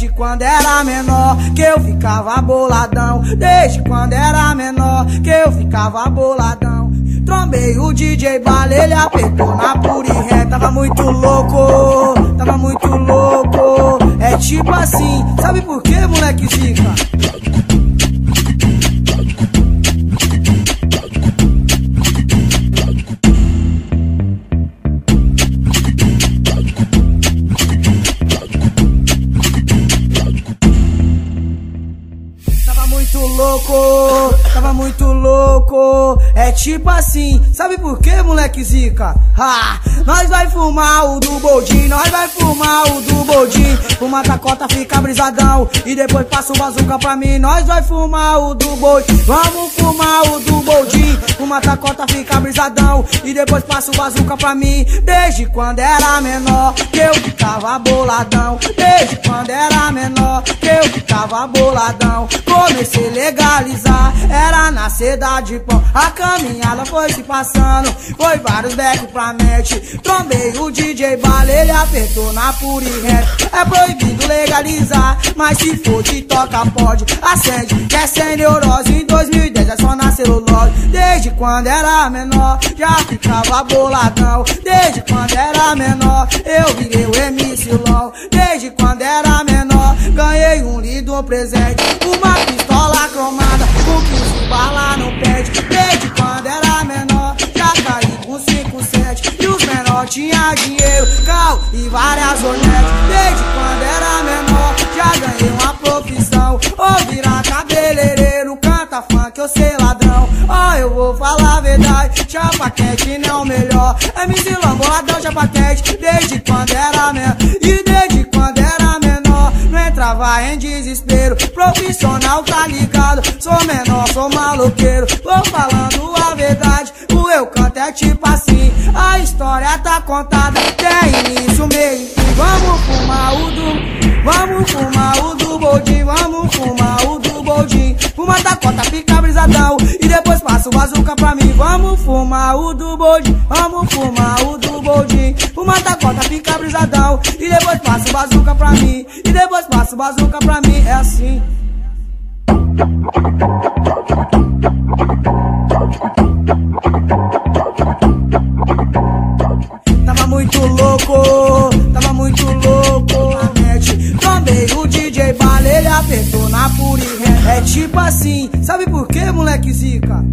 Desde quando era menor que eu ficava boladão. Desde quando era menor que eu ficava boladão. Trombei o DJ Bala, ele apertou na pura e ré. Tava muito louco, tava muito louco. É tipo assim, sabe por quê, moleque zica? Tava muito louco, é tipo assim, sabe por quê, moleque zica? Nós vai fumar o do boldin, nós vai fumar o do boldin. Fuma tacota, fica brisadão, e depois passa o bazuca pra mim. Nós vai fumar o do boldin, vamos fumar o do boldin. Fuma tacota, fica brisadão, e depois passa o bazuca pra mim. Desde quando era menor que eu ficava boladão. Desde quando era menor que eu ficava boladão. Comecei a legalizar, era na cidade pão. A caminhada foi se passando, foi vários becos pra mente. Trombei o DJ Bala, ele apertou na pura e rap. É proibido legalizar, mas se for de toca pode. Acende, que é sem neurose. Em 2010 é só na celulose. Desde quando era menor, já ficava boladão. Desde quando era menor, eu virei o MC LOL. Desde quando era menor, ganhei um lindo presente, uma pistola cromada com 15 bala no pet. Desde quando era menor, já caí com 5-7. E os menores tinham dinheiro, carro e várias hornetes. Desde quando era menor, já ganhei uma profissão. Ou virar cabeleireiro, canta funk, eu sei ladrão. Eu vou falar a verdade, chapa quente não é o melhor. MC LOL, boladão, chapa quente. Desde quando era menor, e desde quando era menor, não entrava em desespero. Profissional, tá ligado? Sou menor, sou maloqueiro. Vou falando a verdade, o eu canto é tipo assim. A história tá contada, tem início, meio e fim. Vamos fumar o do boldin, vamos fumar o do boldin. Fuma tacota, fica brisadão, e depois passa o bazuca pra mim. Vamos fumar o do boldin, vamos fumar o do boldin. Fuma tacota, fica brisadão, e depois passa o bazuca pra mim. E depois passa o bazuca pra mim, é assim. Tava muito louco, tava muito louco. Trombei o DJ Bala, ele apertou na pura e ré. É tipo assim, sabe por quê, moleque zica?